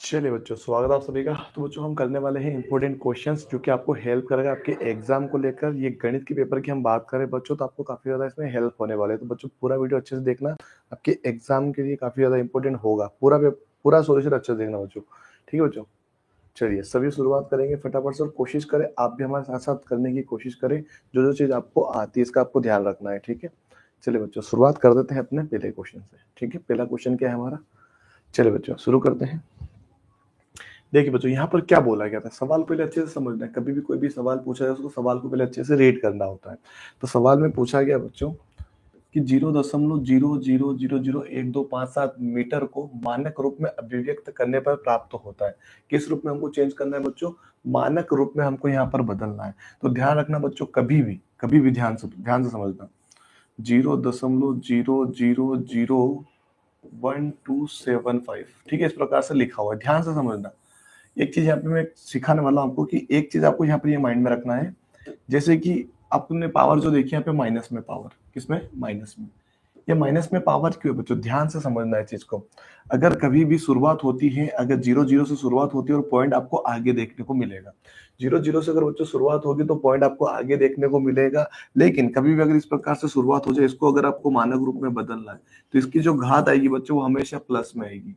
चलिए बच्चों, स्वागत है आप सभी का। तो बच्चों हम करने वाले हैं इंपॉर्टेंट क्वेश्चंस जो कि आपको हेल्प करेगा आपके एग्जाम को लेकर। ये गणित के पेपर की हम बात करें बच्चों, तो आपको काफी ज्यादा इसमें हेल्प होने वाले है। तो बच्चों पूरा वीडियो अच्छे से देखना, आपके एग्जाम के लिए काफी ज्यादा इंपॉर्टेंट होगा। पूरा सोल्यूशन अच्छे से देखना बच्चों, ठीक है बच्चों। चलिए सभी शुरुआत करेंगे फटाफट से, और कोशिश करें आप भी हमारे साथ साथ करने की कोशिश करें। जो जो चीज आपको आती है इसका आपको ध्यान रखना है, ठीक है। चलिए बच्चों शुरुआत कर देते हैं अपने पहले क्वेश्चन से, ठीक है। पहला क्वेश्चन क्या है हमारा, चलिए बच्चों शुरू करते हैं। देखिए बच्चों यहाँ पर क्या बोला गया था, सवाल पहले अच्छे से समझना है। कभी भी कोई भी सवाल पूछा जाए उसको सवाल को पहले अच्छे से रीड करना होता है। तो सवाल में पूछा गया बच्चों कि 0.00001257 मीटर को मानक रूप में अभिव्यक्त करने पर प्राप्त होता है। किस रूप में हमको चेंज करना है बच्चों, मानक रूप में हमको यहाँ पर बदलना है। तो ध्यान रखना बच्चों, कभी भी ध्यान से समझना। 0.00001275, ठीक है, इस प्रकार से लिखा हुआ है, ध्यान से समझना। एक चीज यहाँ पे मैं सिखाने वाला हूँ आपको कि एक चीज आपको यहाँ पर ये माइंड में रखना है। जैसे कि आपने पावर जो देखी यहाँ पे माइनस में पावर, किसमें, माइनस में। ये माइनस में पावर क्यों है बच्चों, ध्यान से समझना है चीज को। अगर कभी भी शुरुआत होती है, अगर 0 0 से शुरुआत होती है और पॉइंट आपको आगे देखने को मिलेगा। 0 0 से अगर बच्चों शुरुआत होगी तो पॉइंट आपको आगे देखने को मिलेगा। लेकिन कभी भी अगर इस प्रकार से शुरुआत हो जाए, इसको अगर आपको मानक रूप में बदलना है, तो इसकी जो घात आएगी बच्चों वो हमेशा प्लस में आएगी।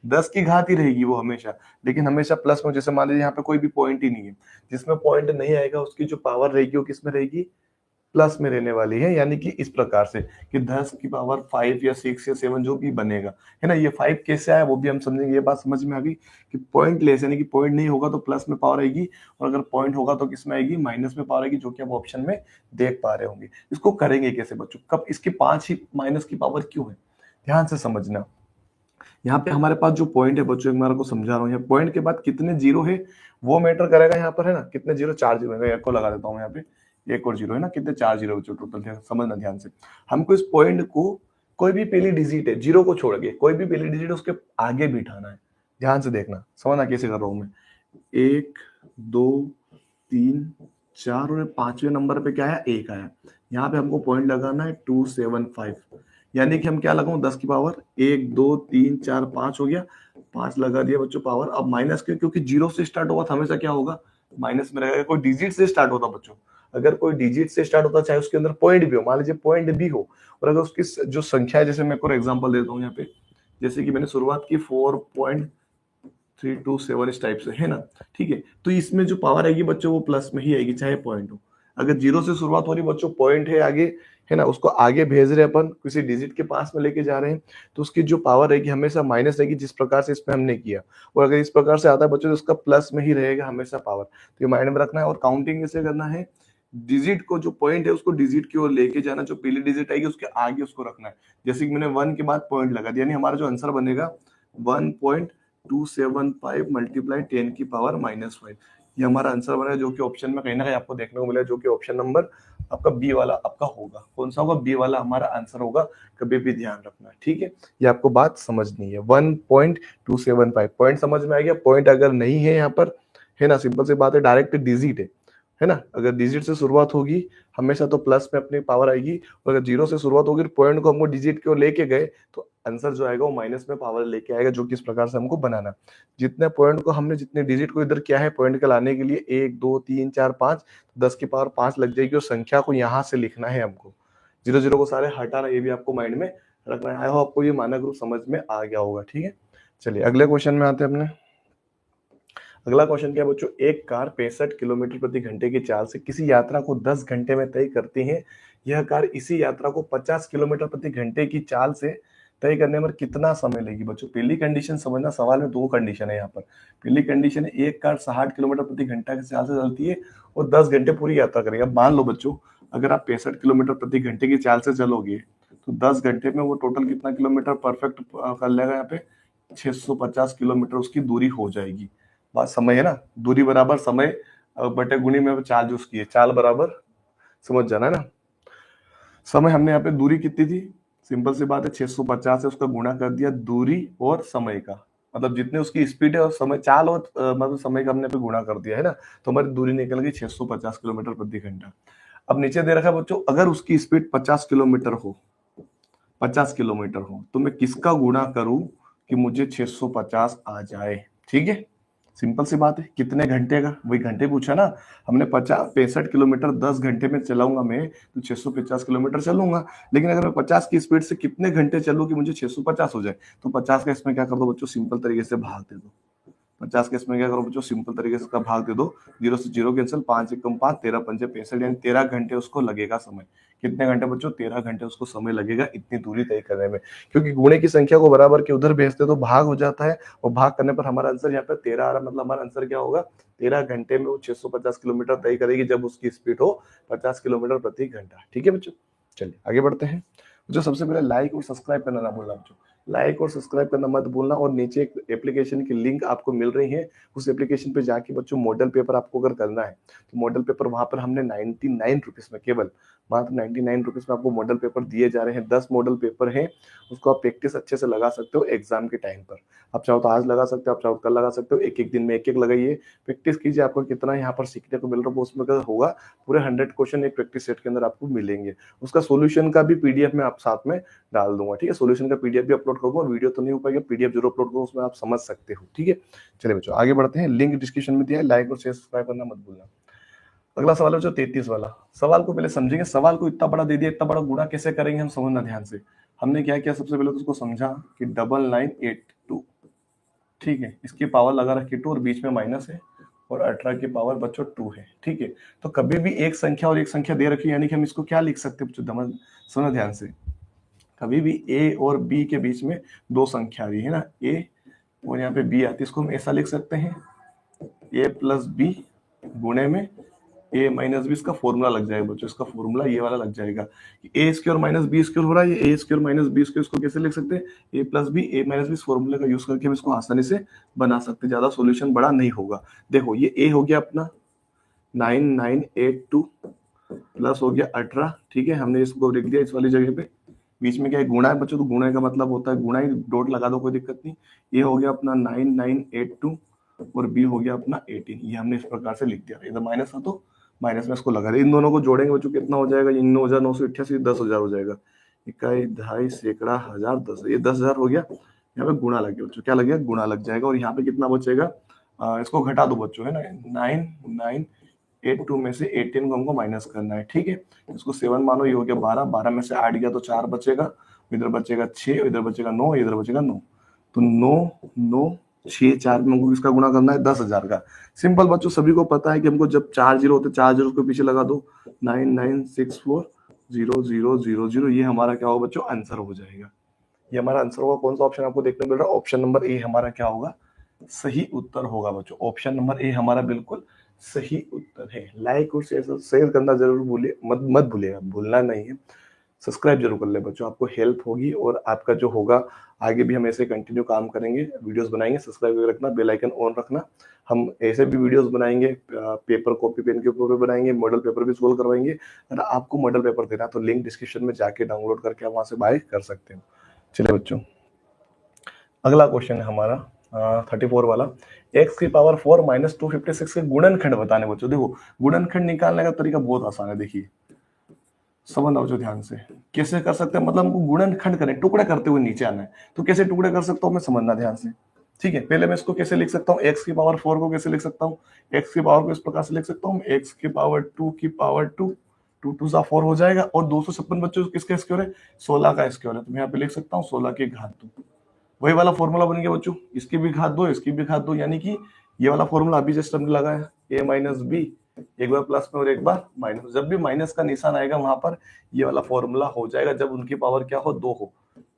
10 की घात ही रहेगी वो हमेशा, लेकिन हमेशा प्लस में। जैसे मान लीजिए यहाँ पे कोई भी पॉइंट ही नहीं है, जिसमें पॉइंट नहीं आएगा उसकी जो पावर रहेगी वो किस में रहेगी, प्लस में रहने वाली है। यानी कि इस प्रकार से कि 10 की पावर 5 या 6 या 7 जो भी बनेगा, है ना। ये 5 कैसे आया वो भी हम समझेंगे। ये बात समझ में आ गई कि पॉइंट लेस, यानी कि पॉइंट नहीं होगा तो प्लस में पावर आएगी, और अगर पॉइंट होगा तो किस में आएगी, माइनस में पावर आएगी, जो कि आप ऑप्शन में देख पा रहे होंगे। इसको करेंगे कैसे बच्चों, कब, इसकी 5 ही माइनस की पावर क्यों है, ध्यान से समझना। यहाँ पे हमारे पास जो पॉइंट है बच्चों, एक बार को समझा रहा हूँ, यहाँ पॉइंट के बाद कितने जीरो है वो मैटर करेगा यहाँ पर, है ना। कितने जीरो, 4 जीरो है, एक को लगा देता हूँ यहाँ पे, एक और जीरो है ना, कितने 4 जीरो बच्चों टोटल, समझना ध्यान से। हमको इस पॉइंट को, कोई भी पहली डिजिट है, जीरो को छोड़ के कोई भी पहली डिजिट है उसके आगे बिठाना है। ध्यान से देखना, समझना कैसे कर रहा हूँ मैं। 1 2 3 4 और 5वें नंबर पे क्या आया, 1 आया। यहाँ पे हमको पॉइंट लगाना है 275, यानी कि हम क्या लगाऊं, 10 की पावर 1 2 3 4 5 हो गया, 5 लगा दिया बच्चों पावर। अब माइनस क्यों, क्योंकि जीरो से स्टार्ट होगा तो हमेशा क्या होगा, माइनस में रहेगा। कोई डिजिट से स्टार्ट होता बच्चों, अगर कोई डिजिट से स्टार्ट होता, चाहे उसके अंदर पॉइंट भी हो, मान लीजिए पॉइंट भी हो, और अगर उसकी जो संख्या है, जैसे मैं एक और एग्जांपल देता हूँ यहाँ पे, जैसे कि मैंने शुरुआत की 4.327 इस टाइप से, है ना। ठीक है, तो इसमें जो पावर आएगी बच्चों वो प्लस में ही आएगी, चाहे पॉइंट हो। अगर जीरो से शुरुआत हो रही बच्चों, पॉइंट है आगे, है ना, उसको आगे भेज रहे अपन, किसी डिजिट के पास में लेके जा रहे हैं, तो उसकी जो पावर रहेगी हमेशा माइनस रहेगी, जिस प्रकार से इसमें हमने किया। और अगर इस प्रकार से आता है बच्चों तो उसका प्लस में ही रहेगा हमेशा पावर। तो ये माइंड में रखना है। और काउंटिंग कैसे करना है, डिजिट को, जो पॉइंट है उसको डिजिट की ओर लेके जाना, जो पहली डिजिट आएगी उसके आगे उसको रखना है। जैसे कि मैंने 1 के बाद पॉइंट लगा दिया, यानी हमारा जो आंसर बनेगा 1.275 मल्टीप्लाई 10 की पावर -5, ये हमारा आंसर बना है, जो कि ऑप्शन में कहीं ना कहीं आपको देखने को मिला, जो कि ऑप्शन नंबर आपका बी वाला आपका होगा। कौन सा होगा, बी वाला हमारा आंसर होगा। कभी भी ध्यान रखना, ठीक है। ये आपको बात समझनी है। 1.275 पॉइंट समझ में आ गया। पॉइंट अगर नहीं है यहाँ पर, है ना, सिंपल सी बात है, डायरेक्ट डिजिट है ना। अगर डिजिट से शुरुआत होगी हमेशा तो प्लस में अपनी पावर आएगी, और अगर जीरो से शुरुआत होगी, पॉइंट को हमको डिजिट की ओर लेके गए तो आंसर जो आएगा वो माइनस में पावर लेके आएगा, जो कि इस प्रकार से हमको बनाना। जितने पॉइंट को हमने, जितने डिजिट को इधर किया है पॉइंट के लाने के लिए, 1 2 3 4 5, 10 की पावर 5 लग जाएगी, और संख्या को यहाँ से लिखना है हमको। जीरो जीरो को सारे हटाना, ये भी आपको माइंड में रखना है। आई होप आपको ये मानक रूप समझ में आ गया होगा, ठीक है। चलिए अगले क्वेश्चन में आते हैं अपने। अगला क्वेश्चन क्या है बच्चों, एक कार 65 किलोमीटर प्रति घंटे की चाल से किसी यात्रा को 10 घंटे में तय करती है। यह कार इसी यात्रा को 50 किलोमीटर प्रति घंटे की चाल से तय करने में कितना समय लेगी बच्चों। पहली कंडीशन समझना, सवाल में 2 कंडीशन है यहाँ पर। पहली कंडीशन है एक कार 60 किलोमीटर प्रति घंटा की चाल से चलती है और 10 घंटे पूरी यात्रा करेगी। अब मान लो बच्चों, अगर आप 65 किलोमीटर प्रति घंटे की चाल से चलोगे तो 10 घंटे में वो टोटल कितना किलोमीटर परफेक्ट कर लेगा, यहाँ पे 650 किलोमीटर उसकी दूरी हो जाएगी। बात समय है ना, दूरी बराबर समय बटे गुणी में चाल जो उसकी है, चाल बराबर, समझ जाना है ना। समय हमने यहाँ पे दूरी कितनी थी, सिंपल सी बात है, 650 से उसका गुणा कर दिया दूरी और समय का, मतलब जितने उसकी स्पीड है और समय, चाल और मतलब समय का हमने पे गुणा कर दिया है ना, तो हमारी दूरी निकल गई 650 किलोमीटर प्रति घंटा। अब नीचे दे रखा है बच्चों, अगर उसकी स्पीड 50 किलोमीटर हो, 50 किलोमीटर हो, तो मैं किसका गुणा करूं कि मुझे 650 आ जाए। ठीक है, सिंपल सी बात है। कितने घंटे का, वही घंटे पूछा ना हमने। 65 किलोमीटर 10 घंटे में चलाऊंगा मैं तो 650 किलोमीटर चलूंगा। लेकिन अगर मैं 50 की स्पीड से कितने घंटे चलूं कि मुझे 650 हो जाए, तो 50 का इसमें क्या कर दो बच्चों, सिंपल तरीके से भाग दे दो। 50 के इसमें क्या करो बच्चों, सिंपल तरीके से इसका भाग दे दो। 0 से 0 कैंसिल, 5 एकम 5, 13 पंजे 65, यानी 13 घंटे उसको लगेगा समय। कितने घंटे बच्चों, 13 घंटे उसको समय लगेगा इतनी दूरी तय करने में। क्योंकि गुणे की संख्या को बराबर के उधर भेजते तो भाग हो जाता है, और भाग करने पर हमारा आंसर यहाँ पे 13 आ रहा, मतलब हमारा आंसर क्या होगा, 13 घंटे में वो 650 किलोमीटर तय करेगी जब उसकी स्पीड हो 50 किलोमीटर प्रति घंटा। ठीक है बच्चों, चलिए आगे बढ़ते हैं। जो सबसे पहले लाइक और सब्सक्राइब करना ना भूलना बच्चों, लाइक और सब्सक्राइब करना मत भूलना। और नीचे एक एप्लीकेशन की लिंक आपको मिल रही है, उस एप्लीकेशन पे जाके बच्चों मॉडल पेपर आपको अगर करना है तो मॉडल पेपर वहां पर हमने 99 रुपीज में, केवल मात्र 99 रुपीज में आपको मॉडल पेपर दिए जा रहे हैं। 10 मॉडल पेपर हैं, उसको आप प्रैक्टिस अच्छे से लगा सकते हो एग्जाम के टाइम पर। आप चाहो तो आज लगा सकते हो, आप चाहो तो कल लगा सकते हो, एक एक दिन में एक एक लगाइए, प्रैक्टिस कीजिए। आपको कितना यहाँ पर सीखने को मिल रहा है वो उसमें अगर होगा, पूरे 100 क्वेश्चन एक प्रैक्टिस सेट के अंदर आपको मिलेंगे। उसका सोल्यूशन का भी पीडीएफ में आप साथ में डाल दूंगा। ठीक है, सोल्यूशन का पीडीएफ भी अपलोड करूंगा, वीडियो तो नहीं हो पाएगा, पीडीएफ जरूर अपलोड करूंगा, उसमें आप समझ सकते हो। ठीक है, चलिए बच्चों आगे बढ़ते हैं। लिंक डिस्क्रिप्शन में दिया है, लाइक और शेयर सब्सक्राइब करना मत भूलना। अगला सवाल है जो 33 वाला। सवाल को पहले समझेंगे, सवाल को इतना बड़ा दे दिया, इतना बड़ा गुणा कैसे करेंगे हम समझना ध्यान से। हमने क्या किया, सबसे पहले तो उसको समझा कि 9982, ठीक है, इसकी पावर लगा रखी 2 और बीच में माइनस है, और 18 की पावर बच्चों 2 है। ठीक है, तो कभी भी एक संख्या और एक संख्या दे रखी है, यानी कि हम इसको क्या लिख सकते हैं बच्चों, समझना ध्यान से। कभी भी ए और बी के बीच में दो संख्या आ रही है ना, ए और यहाँ पे बी आती है, इसको हम ऐसा लिख सकते हैं, ए प्लस बी गुणे में ए माइनस बी। इसका फॉर्मूला लग जाएगा बच्चों, इसका फॉर्मूला ये वाला लग जाएगा। ए स्क्वायर माइनस बी स्क्वायर हो रहा है, ये ए स्क्वायर माइनस बी स्क्वायर, इसको कैसे लिख सकते हैं, ए प्लस बी ए माइनस बी। इस फॉर्मूले का यूज करके हम इसको आसानी से बना सकते हैं, ज्यादा सॉल्यूशन बड़ा नहीं होगा। देखो ये ए हो गया अपना 9982 प्लस हो गया 18। ठीक है, हमने इसको लिख दिया इस वाली जगह पे। बीच में क्या है, गुणा है बच्चों, तो गुणे का मतलब होता है गुणा ही, डॉट लगा दो कोई दिक्कत नहीं। ये हो गया अपना 9982 और बी हो गया अपना 18। ये हमने इस प्रकार से लिख दिया। इधर माइनस था तो माइनस में इसको लगा दिया। इन दोनों को जोड़ेंगे बच्चों कितना हो जाएगा, 9,988, 10,000 हो जाएगा। इकाई, दहाई, सैकड़ा, हजार, 10। ये 10,000 हो गया। यहाँ पे गुणा लग गया बच्चों, क्या लग गया, गुणा लग जाएगा। और यहाँ पे कितना बचेगा, इसको घटा दो बच्चों, है ना, 9982 में से 18 को हमको माइनस करना है। ठीक है, इसको 7 मानो, ये हो गया 12, 12 में से 8 गया तो 4 बचेगा, इधर बचेगा 6, इधर बचेगा 9, इधर बचेगा 9। तो 9 9 6 4 में हमको किसका गुणा करना है, 10,000 का। सिंपल बच्चों, सभी को पता है कि हमको जब 4 जीरो होते 4 जीरो को पीछे लगा दो, 99640000, ये हमारा क्या होगा बच्चों, आंसर हो जाएगा। ये हमारा आंसर होगा। कौन सा ऑप्शन आपको देखने मिल रहा है, ऑप्शन नंबर ए हमारा क्या होगा, सही उत्तर होगा बच्चों। ऑप्शन नंबर ए हमारा बिल्कुल सही उत्तर है। लाइक और शेयर करना जरूर भूलिए, मत भूलिएगा, भूलना नहीं है। सब्सक्राइब जरूर कर ले बच्चों, आपको हेल्प होगी। और आपका जो होगा, आगे भी हम ऐसे कंटिन्यू काम करेंगे, वीडियोस बनाएंगे। सब्सक्राइब रखना, बेल आइकन ऑन रखना। हम ऐसे भी वीडियोस बनाएंगे, पेपर कॉपी पेन के ऊपर बनाएंगे, मॉडल पेपर भी सोल्व करवाएंगे। अगर आपको मॉडल पेपर देना तो लिंक डिस्क्रिप्शन में जाके डाउनलोड करके आप वहां से बाय कर सकते हो। चलिए बच्चों, अगला क्वेश्चन है हमारा 34 वाला। x की पावर 4 माइनस 256 के गुणनखंड बताने बच्चों। देखो गुणनखंड निकालने का तरीका बहुत आसान है, देखिए समझ आओ जो ध्यान से। कैसे कर सकते हैं, मतलब हमको गुणनखंड करें, टुकड़े करते हुए नीचे आना है, तो कैसे टुकड़े कर सकता हूँ मैं, समझना ध्यान से। ठीक है, पहले मैं इसको कैसे लिख सकता हूँ, x की पावर 4 को कैसे लिख सकता हूँ, x की पावर को इस प्रकार से लिख सकता हूँ, x की पावर 2 की पावर 2, 2 2 सा 4 हो जाएगा। और 256 बच्चों किसका स्क्वायर है, 16 का स्क्वायर है, तो मैं यहाँ पे लिख सकता हूँ 16 की घात 2। वही वाला फॉर्मूला बन गया बच्चों, इसकी भी घात 2, इसकी भी घात 2, यानी कि ये वाला फॉर्मूला अभी जस्ट हमने लगाया, a माइनस बी, एक बार प्लस में और एक बार माइनस। जब भी माइनस का निशान आएगा वहां पर ये वाला फॉर्मूला हो जाएगा, जब उनकी पावर क्या हो, 2 हो।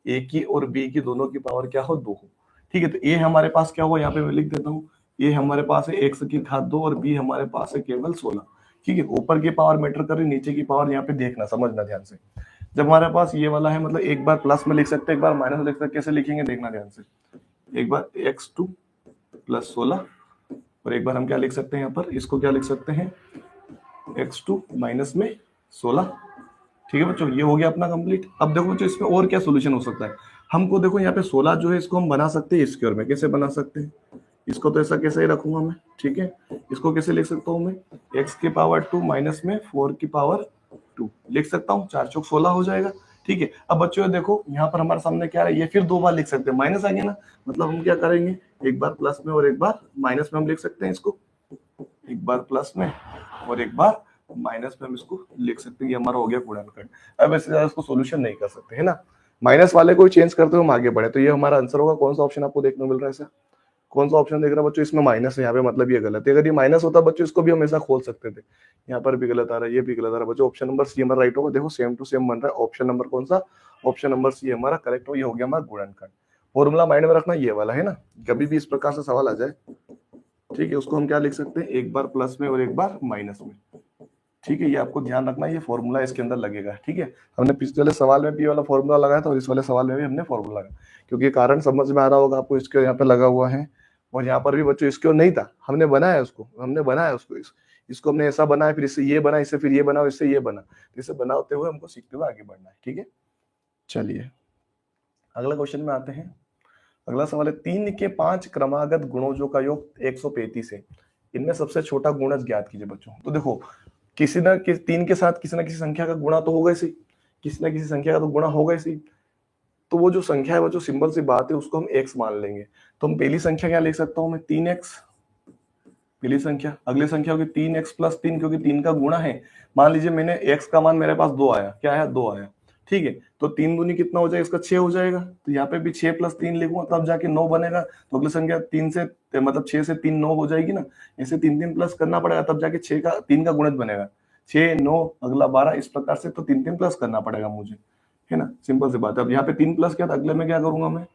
a की और b की दोनों की पावर क्या हो, 2 हो। ठीक है, तो a हमारे पास क्या होगा, यहाँ पे मैं लिख देता हूँ, a हमारे पास है x की घात 2 और b हमारे पास है केवल 16। ठीक है, ऊपर की पावर मैटर कर रही, नीचे की पावर यहाँ पे देखना, समझना ध्यान से। जब हमारे पास ये वाला है, मतलब एक बार प्लस में लिख सकते हैं, एक बार माइनस में लिख सकते हैं। कैसे लिखेंगे देखना ध्यान से। एक बार x2 प्लस 16 और एक बार हम क्या लिख सकते हैं, यहाँ पर इसको क्या लिख सकते हैं, x2 माइनस में 16। ठीक है बच्चों, ये हो गया अपना कंप्लीट। अब देखो बच्चों, इसमें और क्या सोल्यूशन हो सकता है हमको। देखो यहाँ पे 16 जो है, इसको हम बना सकते हैं स्क्वायर में। कैसे बना सकते हैं, इसको तो ऐसा कैसे ही रखूंगा मैं। ठीक है, इसको कैसे लिख सकता हूँ मैं, x की पावर 2 माइनस में 4 की पावर 2 लिख सकता हूँ, 4 चौक 16 हो जाएगा। ठीक है, अब बच्चों देखो यहाँ पर हमारे सामने क्या है, ये फिर 2 बार लिख सकते हैं, माइनस आ गया ना, मतलब हम क्या करेंगे, एक बार प्लस में और एक बार माइनस में हम लिख सकते हैं इसको, एक बार प्लस में और एक बार माइनस में हम इसको लिख सकते हैं। ये हमारा हो गया गुणनखंड। अब इससे ज्यादा इसको सोल्यूशन नहीं कर सकते है ना, माइनस वाले को चेंज करते हुए हम आगे बढ़े। तो ये हमारा आंसर होगा। कौन सा ऑप्शन आपको देखने को मिल रहा है ऐसा, कौन सा ऑप्शन देख रहा है बच्चों, इसमें माइनस है यहाँ पे, मतलब ये गलत है। अगर ये माइनस होता बच्चों इसको भी हम ऐसा खोल सकते थे, यहाँ पर भी गलत आ रहा है, ये भी गलत आ रहा है बच्चों। ऑप्शन नंबर सी हमारा राइट होगा। देखो सेम टू सेम बन रहा है। ऑप्शन नंबर कौन सा, ऑप्शन नंबर सी हमारा करेक्ट हो। ये हो गया हमारा गुणनखंड। फॉर्मूला माइंड में रखना ये वाला है ना, कभी भी इस प्रकार से सवाल आ जाए, ठीक है, उसको हम क्या लिख सकते हैं, एक बार प्लस में और एक बार माइनस में। ठीक है, ये आपको ध्यान रखना, ये फॉर्मूला इसके अंदर लगेगा। ठीक है, हमने पिछले वाले सवाल में भी वाला फॉर्मूला लगाया था और इस वाले सवाल में भी हमने फॉर्मूला लगाया, क्योंकि कारण समझ में आ रहा होगा आपको। इसके यहाँ पे लगा हुआ है और यहाँ पर भी बच्चों इसके नहीं था, हमने बनाया उसको, हमने बनाया उसको, इसको हमने ऐसा बनाया, फिर इससे ये बना, इससे फिर ये बना, इससे ये बना, इसे बनाते हुए हमको सीखते हुए आगे बढ़ना है। ठीक है, चलिए अगला क्वेश्चन में आते हैं। अगला सवाल है 3 के 5 क्रमागत गुणोजों का योग 135 है, इनमें सबसे छोटा गुणज ज्ञात कीजिए बच्चों। तो देखो किसी ना किसी 3 के साथ किसी ना किसी संख्या का गुणा तो होगा ही, किसी ना किसी संख्या का तो गुणा होगा ही। तो वो जो संख्या है वो जो सिंबल सी बात है उसको हम x मान लेंगे। तो हम पहली संख्या क्या लिख सकता हूं मैं, 3x, पहली संख्या। अगली संख्या होगी 3x प्लस 3, क्योंकि 3 का गुणा है। मान लीजिए मैंने x का मान मेरे पास 2 आया, क्या आया, 2 आया। ठीक है, तो 3 दूनी कितना हो जाएगा, इसका 6 हो जाएगा। तो यहाँ पे भी 6 प्लस 3 लिखूंगा तब जाके 9 बनेगा। तो अगली संख्या 3 से मतलब 6 से 3 9 हो जाएगी ना, ऐसे 3 3 प्लस करना पड़ेगा तब जाके 6 का 3 का गुणज बनेगा। 6 9 अगला 12, इस प्रकार से। तो 3 3 प्लस करना पड़ेगा मुझे, है ना, सिंपल सी बात है। अब यहाँ पे 3 प्लस किया, अगले में क्या करूंगा मैं,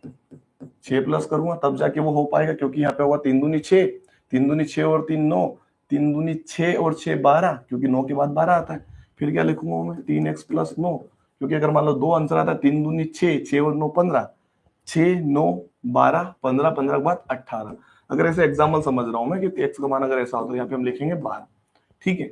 6 प्लस करूंगा तब जाके वो हो पाएगा, क्योंकि यहाँ पे होगा 3 दूनी 6, 3 दूनी 6 और 3 9, 3 दूनी 6 और 6 12, क्योंकि 9 के बाद 12 आता है। फिर क्या लिखूंगा मैं, 3x प्लस 9, क्योंकि अगर मान लो 2 आंसर आता है, 3 दूनी 6, 6 और 9 15, 6 9 12 15, 15 के बाद 18। अगर ऐसे एग्जाम्पल समझ रहा हूं मैं कि x का मान अगर ऐसा होता है, यहाँ पे हम लिखेंगे 12। ठीक है,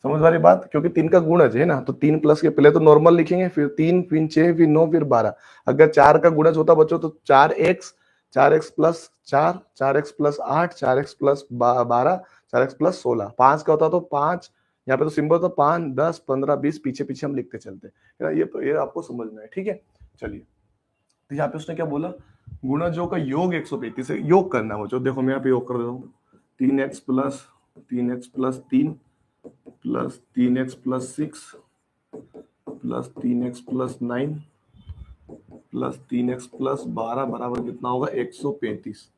समझ वाली बात, क्योंकि 3 का गुणज है ना, तो 3 प्लस के पहले तो नॉर्मल लिखेंगे, फिर 3 फिर 6 फिर 9 फिर 12। अगर 4 का गुणज होता बच्चों तो 4x, 4x plus 4, 4x plus 8, 4x plus 12, 4x plus 16। 5 का होता तो 5, यहाँ पे तो सिंबल तो 5 10 15 20, पीछे पीछे हम लिखते चलते हैं। ये आपको समझना है। ठीक है, चलिए तो यहाँ पे उसने क्या बोला, गुणजों का योग 135 है, योग करना हो। जो देखो मैं यहाँ पे योग कर देता हूँ, 3x plus 3 plus 3x plus 6 plus 3x plus 9 plus 3x plus 12 बराबर कितना होगा, 135।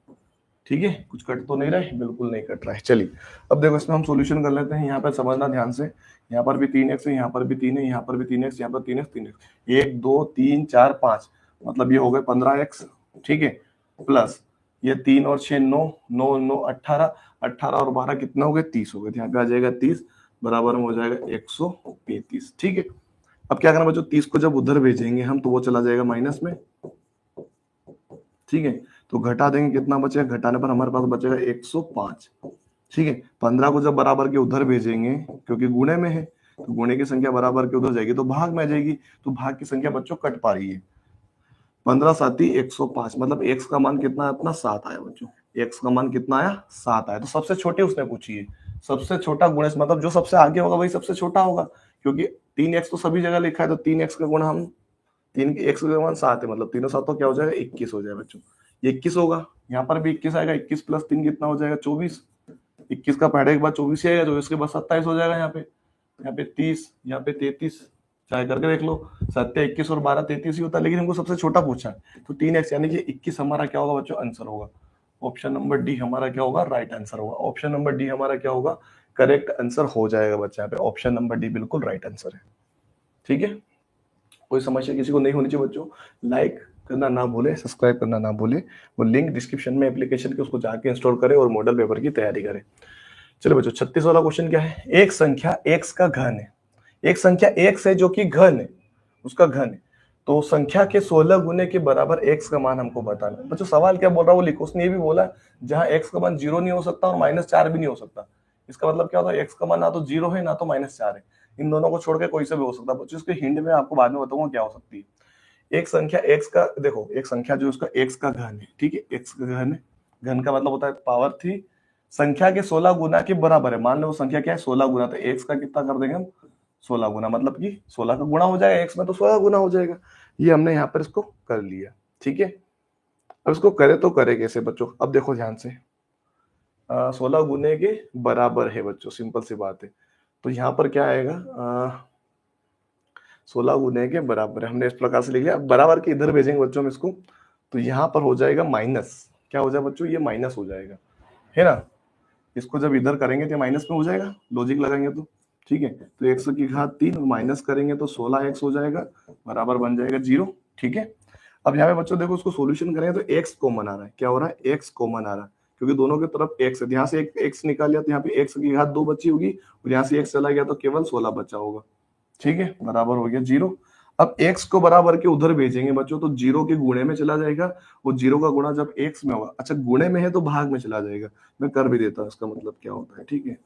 ठीक है, कुछ कट तो नहीं रहा है, बिल्कुल नहीं कट रहा है। चलिए अब देखो इसमें हम सॉल्यूशन कर लेते हैं। यहाँ पर समझना ध्यान से, यहाँ पर भी 3x है, यहाँ पर भी 3 है, यहाँ पर भी 3x, यहाँ पर 3x 3x, 1 2 3 4 5, मतलब ये हो गए 15x। ठीक है, प्लस ये 3 और 6 9 9 9 18, 18 और 12 कितना हो गए, 30 हो गए। यहाँ पे आ जाएगा 30 बराबर में हो जाएगा 135। ठीक है, अब क्या करना बच्चों, 30 को जब उधर भेजेंगे हम तो वो चला जाएगा माइनस में। ठीक है, तो घटा देंगे, कितना बचेगा, घटाने पर हमारे पास बचेगा 105। ठीक है, 15 को जब बराबर के उधर भेजेंगे, क्योंकि गुणे में है तो गुणे की संख्या बराबर के उधर जाएगी तो भाग में आ जाएगी, तो भाग की संख्या बच्चों कट पा रही है। 15 साथी 105, मतलब x का मान कितना है अपना, 7 आया बच्चों। x का मान कितना आया, 7 आया। तो सबसे छोटे उसने पूछी है, सबसे छोटा गुणज, मतलब जो सबसे आगे होगा वही सबसे छोटा होगा, क्योंकि 3x तो सभी जगह लिखा है, तो 3x का गुणा हम 3x का मान 7 है, मतलब 3 और 7 तो क्या हो जाएगा, 21 हो जाएगा बच्चों। ये 21 होगा, यहाँ पर भी 21 आएगा, 21 प्लस 3 कितना हो जाएगा, 24। 21 का पढ़ने के बाद 24 ही आएगा, 24 के बाद 27 हो जाएगा। यहाँ पे 30, यहाँ पे 33, चाहे करके देख लो, 7 21 और 12 33 ही होता है, लेकिन हमको सबसे छोटा पूछा है। तो 3x यानी कि 21 हमारा क्या होगा बच्चों, आंसर होगा। ऑप्शन नंबर डी हमारा क्या होगा, राइट आंसर होगा। ऑप्शन नंबर डी हमारा क्या होगा, करेक्ट आंसर हो जाएगा बच्चा। यहाँ पे ऑप्शन नंबर डी बिल्कुल राइट आंसर है। ठीक है, कोई समस्या किसी को नहीं होनी चाहिए बच्चों। लाइक करना ना भूले, सब्सक्राइब करना ना भूले। वो लिंक डिस्क्रिप्शन में एप्लीकेशन के, उसको जाके इंस्टॉल करें और मॉडल पेपर की तैयारी करें। चलो बच्चों 36 वाला क्वेश्चन क्या है, एक संख्या x का घन है, एक संख्या x है जो कि घन है, उसका घन है, तो संख्या के 16 गुने के बराबर x का मान हमको बताना। बच्चों सवाल क्या बोल रहा है वो लिखो। उसने ये भी बोला जहां x का मान 0 नहीं हो सकता और -4 भी नहीं हो सकता। इसका मतलब क्या होता है, x का मान ना तो 0 है ना तो -4 है, इन दोनों को छोड़ के कोई सा भी हो सकता है। बच्चों इसके हिंट में आपको बाद में बताऊंगा क्या हो सकती है। एक संख्या x का, देखो एक संख्या जो उसका x का घन है, ठीक है, x का घन है, घन का मतलब होता है पावर 3, संख्या के 16 गुना के बराबर है। मान लो वो संख्या क्या है, 16 गुना, तो x का कितना कर देंगे हम, 16 गुना, मतलब कि 16 का गुना हो जाएगा x में, तो 16 गुना हो जाएगा। ये हमने यहाँ पर इसको कर लिया। ठीक है, अब इसको करे तो करे कैसे बच्चों, अब देखो ध्यान से 16 गुने के बराबर है बच्चों, सिंपल सी बात है। तो यहाँ पर क्या आएगा 16 गुने के बराबर है, हमने इस प्रकार से लिख लिया। बराबर के इधर भेजेंगे बच्चों हम इसको, तो यहाँ पर हो जाएगा माइनस, क्या हो जाएगा बच्चों, ये माइनस हो जाएगा, है ना। इसको जब इधर करेंगे तो माइनस में हो जाएगा, लॉजिक लगाएंगे तो, ठीक है। तो 100 की घात 3 माइनस करेंगे तो 16x हो जाएगा, बराबर बन जाएगा 0, ठीक है। अब यहाँ पे बच्चों देखो उसको सॉल्यूशन करेंगे तो x कॉमन आ रहा है, क्या हो रहा है, x कॉमन आ रहा है, क्योंकि दोनों की तरफ x है। यहाँ से एक x निकाल लिया तो यहाँ पे x की घात 2 बची होगी, और यहाँ से x चला गया तो केवल 16 बचा होगा, ठीक है, बराबर हो गया 0। अब x को बराबर के उधर भेजेंगे बच्चों तो 0 के गुणे में चला जाएगा, वो 0 का गुणा जब x में होगा, अच्छा गुणे में है तो भाग में चला जाएगा, मैं कर भी देता हूँ इसका मतलब क्या होता है, ठीक है।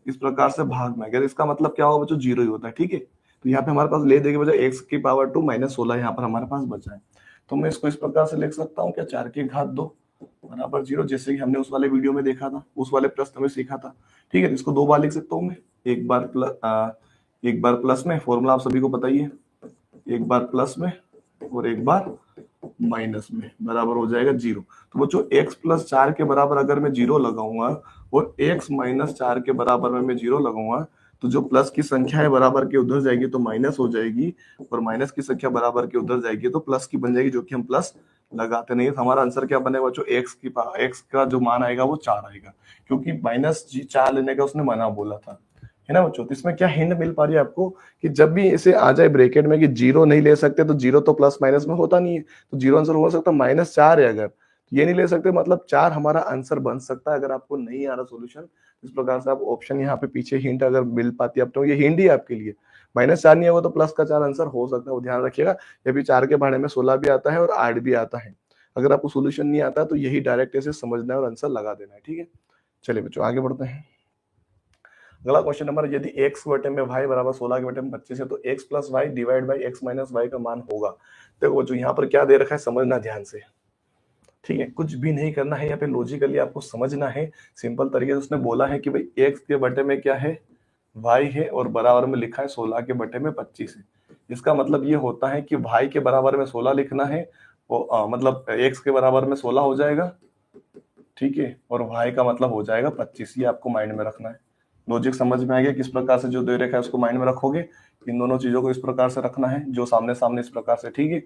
इस प्रकार से भाग में, अगर इसका मतलब क्या होगा बच्चों, 0 ही होता है, ठीक है। तो यहाँ पे हमारे पास ले देंगे बच्चों x की पावर 2 माइनस 16 यहाँ पर हमारे पास बचा है। तो मैं इसको इस प्रकार से लिख सकता हूँ क्या, 4 की घात 2 बराबर 0, जैसे कि हमने उस वाले वीडियो में देखा था, उस वाले प्रश्न में सीखा था, ठीक है। इसको 2 बार लिख सकता हूँ मैं, एक बार प्लस में, फॉर्मूला आप सभी को पता ही है, एक बार प्लस में और एक बार माइनस में, बराबर हो जाएगा 0। तो बच्चों x प्लस 4 के बराबर अगर मैं 0 लगाऊंगा और x माइनस 4 के बराबर में मैं 0 लगाऊंगा, तो जो प्लस की संख्या है बराबर के उधर जाएगी तो माइनस हो जाएगी, और माइनस की संख्या बराबर के उधर जाएगी तो प्लस की बन जाएगी, जो कि हम प्लस लगाते नहीं है। तो हमारा आंसर क्या बनेगा बच्चों, x का जो मान आएगा वो 4 आएगा, क्योंकि माइनस 4 लेने का उसने मना बोला था, है ना बच्चों। तो इसमें क्या हिंट मिल पा रही है आपको कि जब भी इसे आ जाए ब्रैकेट में कि 0 नहीं ले सकते, तो 0 तो प्लस माइनस में होता नहीं है, तो 0 आंसर हो सकता है, -4 है अगर, तो ये नहीं ले सकते, मतलब 4 हमारा आंसर बन सकता है। अगर आपको नहीं आ रहा सोल्यूशन, इस प्रकार से आप ऑप्शन यहाँ पे पीछे हिंट अगर मिल पाती है, अब तो ये हिंट ही आपके लिए, -4 नहीं होगा तो प्लस का 4 आंसर हो सकता है, वो ध्यान रखिएगा। ये भी 4 के भाड़े में 16 भी आता है और 8 भी आता है। अगर आपको सोल्यूशन नहीं आता तो यही डायरेक्ट ऐसे समझना है और आंसर लगा देना है, ठीक है। चलिए बच्चों आगे बढ़ते हैं। अगला क्वेश्चन नंबर, यदि x बटे में y बराबर 16 के बटे में 25 है तो x plus y divide by x minus y का मान होगा। देखो जो यहाँ पर क्या दे रखा है समझना ध्यान से, ठीक है, कुछ भी नहीं करना है यहाँ पे, लॉजिकली आपको समझना है, सिंपल तरीके से उसने बोला है कि भाई x के बटे में क्या है, y है, और बराबर में लिखा है 16 के बटे में 25 है। इसका मतलब ये होता है कि y के बराबर में 16 लिखना है, मतलब x के बराबर में 16 हो जाएगा, ठीक है, और y का मतलब हो जाएगा 25, ये आपको माइंड में रखना है। लॉजिक समझ में आ गया किस प्रकार से जो दे रखा है उसको माइंड में रखोगे, इन दोनों चीजों को इस प्रकार से रखना है, जो सामने सामने इस प्रकार से, ठीक है,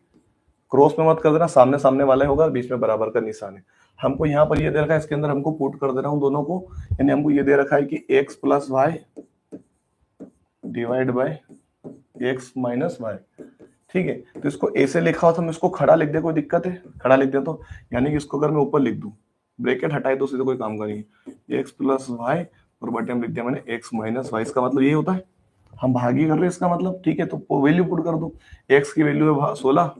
क्रॉस में मत कर देना, सामने सामने वाला होगा, बीच में बराबर का निशान है। हमको यहाँ पर ये दे रखा है, इसके अंदर हमको पुट कर दे रहा हूँ दोनों को, यानी हमको ये दे रखा है कि x plus y divide by x minus y, ठीक है। तो इसको ऐसे लिखा हो तो मैं इसको खड़ा लिख दे, कोई दिक्कत है, खड़ा लिख दे तो, यानी कि इसको अगर मैं ऊपर लिख दूं, ब्रैकेट हटाए तो सीधे कोई काम का नहीं है, x प्लस वाई और बटे में लिख दिया मैंने x माइनस वाई, इसका मतलब यही होता है, हम भागी कर रहे हैं इसका मतलब, ठीक है। तो वैल्यू पुट कर दो, x की वैल्यू है 16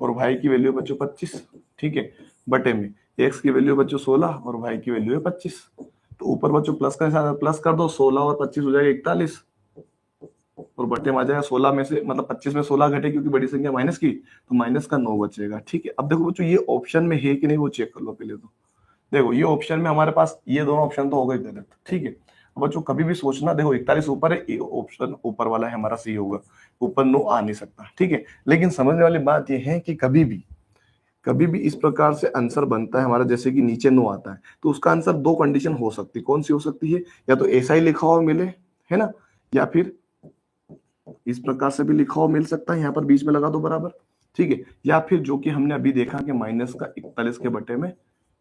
और y की वैल्यू है बच्चों 25, ठीक है, बटे में x की वैल्यू है बच्चों 16 और y की वैल्यू है 25, तो ऊपर बच्चों प्लस का निशान, प्लस कर दो, 16 और 25 हो जाएगा 41, और बटे में आ जाएगा 16 में से, मतलब 25 में 16 घटे क्योंकि बड़ी संख्या माइनस की, तो माइनस का 9 बचेगा, ठीक है। अब देखो बच्चों ये ऑप्शन में है कि नहीं वो चेक कर लो पहले तो। देखो ये ऑप्शन में हमारे पास ये दोनों ऑप्शन तो हो गए गलत, ठीक है। अब बच्चों कभी भी सोचना, देखो 41 ऊपर है, ये ऑप्शन ऊपर वाला है हमारा सी होगा, ऊपर 9 आ नहीं सकता, ठीक है। लेकिन समझने वाली बात ये है कि कभी भी इस प्रकार से आंसर बनता है हमारा, जैसे कि नीचे 9 आता है, तो उसका आंसर 2 कंडीशन हो सकती है, कौन सी हो सकती है, या तो ऐसा ही लिखा हुआ मिले, है ना, या फिर इस प्रकार से भी लिखा हुआ मिल सकता है, यहाँ पर बीच में लगा दो बराबर, ठीक है, या फिर जो कि हमने अभी देखा कि माइनस का 41 के बटे में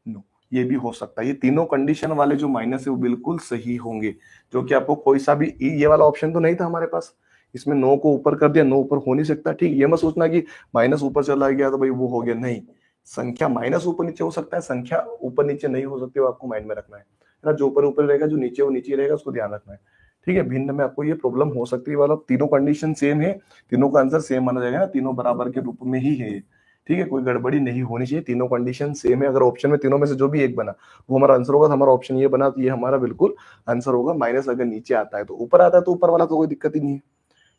9, ये भी हो सकता है। ये तीनों कंडीशन वाले जो माइनस है वो बिल्कुल सही होंगे, जो कि आपको कोई सा भी ये वाला ऑप्शन तो नहीं था हमारे पास, इसमें 9 को ऊपर कर दिया, 9 ऊपर हो नहीं सकता, ठीक, ये मत सोचना कि माइनस ऊपर चला गया तो भाई वो हो गया, नहीं, संख्या माइनस ऊपर नीचे हो सकता है, संख्या ऊपर नीचे नहीं हो सकती, वो आपको माइंड में रखना है ना, जो ऊपर ऊपर रहेगा, जो नीचे वो नीचे रहेगा, उसको ध्यान रखना है, ठीक है। भिन्न में आपको ये प्रॉब्लम हो सकती है, वाला तीनों कंडीशन सेम है, तीनों का आंसर सेम माना जाएगा ना, तीनों बराबर के रूप में ही है, ठीक है, कोई गड़बड़ी नहीं होनी चाहिए, तीनों कंडीशन सेम है। अगर ऑप्शन में तीनों में से जो भी एक बना वो हमारा आंसर होगा, तो हमारा ऑप्शन ये बना तो ये हमारा बिल्कुल आंसर होगा। माइनस अगर नीचे आता है तो ऊपर आता है तो ऊपर वाला तो कोई दिक्कत ही नहीं है,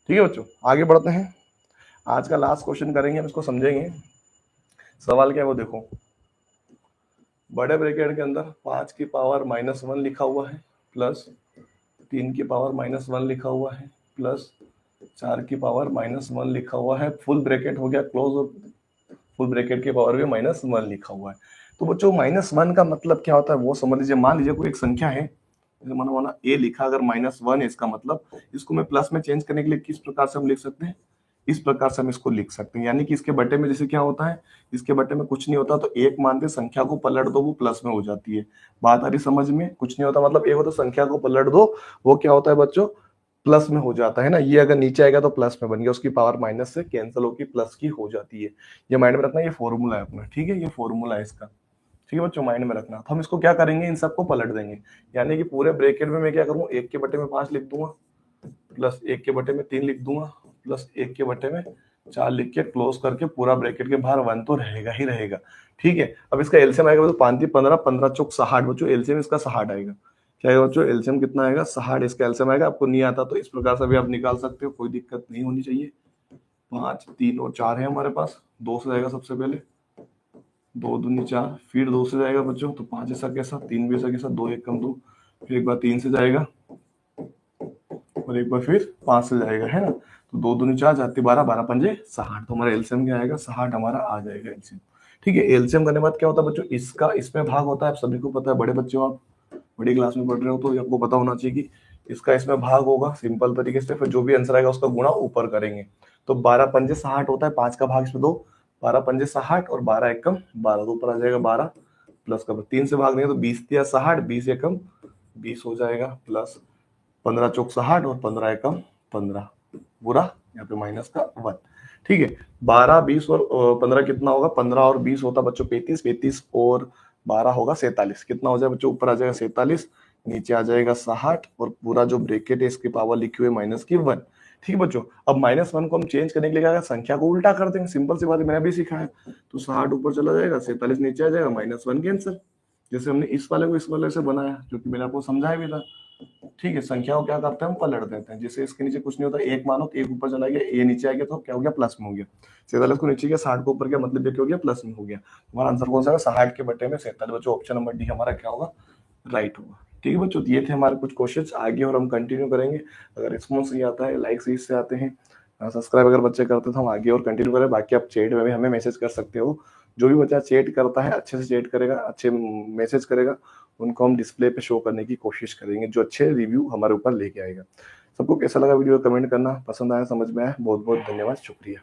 ठीक है बच्चों। आगे बढ़ते हैं, आज का लास्ट क्वेश्चन करेंगे, हम इसको समझेंगे। सवाल क्या है वो देखो, बड़े ब्रैकेट के अंदर 5 की पावर -1 लिखा हुआ है, प्लस 3 की पावर -1 लिखा हुआ है, प्लस 4 की पावर -1 लिखा हुआ है, फुल ब्रैकेट हो गया क्लोज, फुल ब्रैकेट के पावर में -1 लिखा हुआ है। तो बच्चों -1 का मतलब क्या होता है वो समझ लीजिए। मान लीजिए कोई एक संख्या है, जैसे माना ए लिखा, अगर -1 है इसका मतलब इसको मैं प्लस में चेंज करने के लिए किस प्रकार से हम लिख सकते हैं, इस प्रकार से हम इसको लिख सकते हैं। यानी कि इसके बटे में जैसे क्या होता है, इसके बटे में कुछ नहीं होता तो एक मान के संख्या को पलट दो, वो प्लस में हो जाती है। बात आ रही समझ में? कुछ नहीं होता मतलब एक होता संख्या को पलट दो, वो क्या होता है बच्चों, प्लस में हो जाता है ना। ये अगर नीचे आएगा तो प्लस में बन गया, उसकी पावर माइनस से कैंसिल होकर प्लस की हो जाती है। ये माइंड में रखना, ये फॉर्मूला है अपना, ठीक है, ये फॉर्मूला है इसका, ठीक है बच्चों, माइंड में रखना। तो हम इसको क्या करेंगे, इन सबको पलट देंगे। यानी कि पूरे ब्रैकेट में मैं क्या करूँ, 1 के बटे में 5 लिख दूंगा, प्लस 1 के बटे में 3 लिख दूंगा, प्लस 1 के बटे में 4 लिख के क्लोज करके पूरा ब्रैकेट के बाहर 1 तो रहेगा ही रहेगा, ठीक है। अब इसका एलसीएम आएगा तो 5 × 15, 15 चौक 60 बच्चों, एलसीएम इसका 60 आएगा। क्या आएगा बच्चों, एलसीएम कितना आएगा, 60 इसका एलसीएम आएगा। आपको नहीं आता तो इस प्रकार से भी आप निकाल सकते हो, कोई दिक्कत नहीं होनी चाहिए। 5, 3 और 4 है हमारे पास, 2 से जाएगा सबसे पहले, 2 दूनी 4, फिर 2 से जाएगा बच्चों, तो 5 ऐसा कैसा, 3 भी ऐसा कैसा, 2 1 कम 2, फिर एक बार 3 से जाएगा और एक बार फिर 5 से जाएगा, है ना। तो 2 दूनी 4 जाती 12, 12 पंजे 60, तो हमारा एलसीएम क्या आएगा, 60 हमारा आ जाएगा एलसीएम, ठीक है। एलसीएम करने के बाद क्या होता है बच्चों, इसका इसमें भाग होता है, आप सभी को पता है, बड़े बच्चे हो आप, बड़ी क्लास में पढ़ रहे हो तो आपको पता होना चाहिए कि इसका इसमें भाग होगा सिंपल तरीके से, फिर जो भी आंसर आएगा उसका गुणा ऊपर करेंगे। तो 12 पंजे 60 होता है, 5 का भाग इसमें 2, 12 पंजे 60 और 12 एकम 12, तो ऊपर आ जाएगा 12, प्लस का 3 से भाग देंगे तो 20 या 60, 20 एकम 20 हो जाएगा, प्लस 15 चौक 60 और 15 एकम 15, पूरा यहाँ पे माइनस का 1, ठीक है। 12 20 और 15 कितना होगा, 15 और 20 होता बच्चों 35, 35 और 12 होगा 47, कितना हो जाएगा बच्चों, ऊपर आ जाएगा 47, नीचे आ जाएगा 60 और पूरा जो ब्रैकेट है इसकी पावर लिखी हुई माइनस की 1, ठीक है बच्चों। अब -1 को हम चेंज करने के लिए क्या, संख्या को उल्टा कर देंगे, सिंपल सी बात है, मैंने अभी सिखाया। तो 60 ऊपर चला जाएगा, 47 नीचे आ जाएगा, -1 कैंसिल, जैसे हमने इस वाले को इस वाले से बनाया, जो कि मैंने आपको समझाया भी था, ठीक है। संख्या को क्या करते हैं, हम पलट देते हैं, जैसे इसके नीचे कुछ नहीं होता, एक मानो तो एक ऊपर चला गया, ये नीचे आ गया तो क्या हो गया, प्लस में हो गया। 47 को नीचे गया, 60 को ऊपर गया, मतलब ये क्या हो गया, प्लस में हो गया। हमारा आंसर कौन सा है, 60 के बटे में 47 बच्चों, ऑप्शन नंबर डी हमारा क्या होगा, राइट होगा, ठीक है बच्चों। ये थे हमारे कुछ क्वेश्चंस, आगे और हम कंटिन्यू करेंगे। अगर रिस्पॉन्स सही आता है, लाइक सही से आते हैं, सब्सक्राइब अगर बच्चे करते हैं तो हम आगे और कंटिन्यू करें। बाकी आप चैट में भी हमें मैसेज कर सकते हो, जो भी बच्चा चैट करता है अच्छे से चैट करेगा, अच्छे मैसेज करेगा, उनको हम डिस्प्ले पे शो करने की कोशिश करेंगे, जो अच्छे रिव्यू हमारे ऊपर लेके आएगा। सबको कैसा लगा वीडियो, कमेंट करना, पसंद आया, समझ में आया, बहुत बहुत धन्यवाद, शुक्रिया।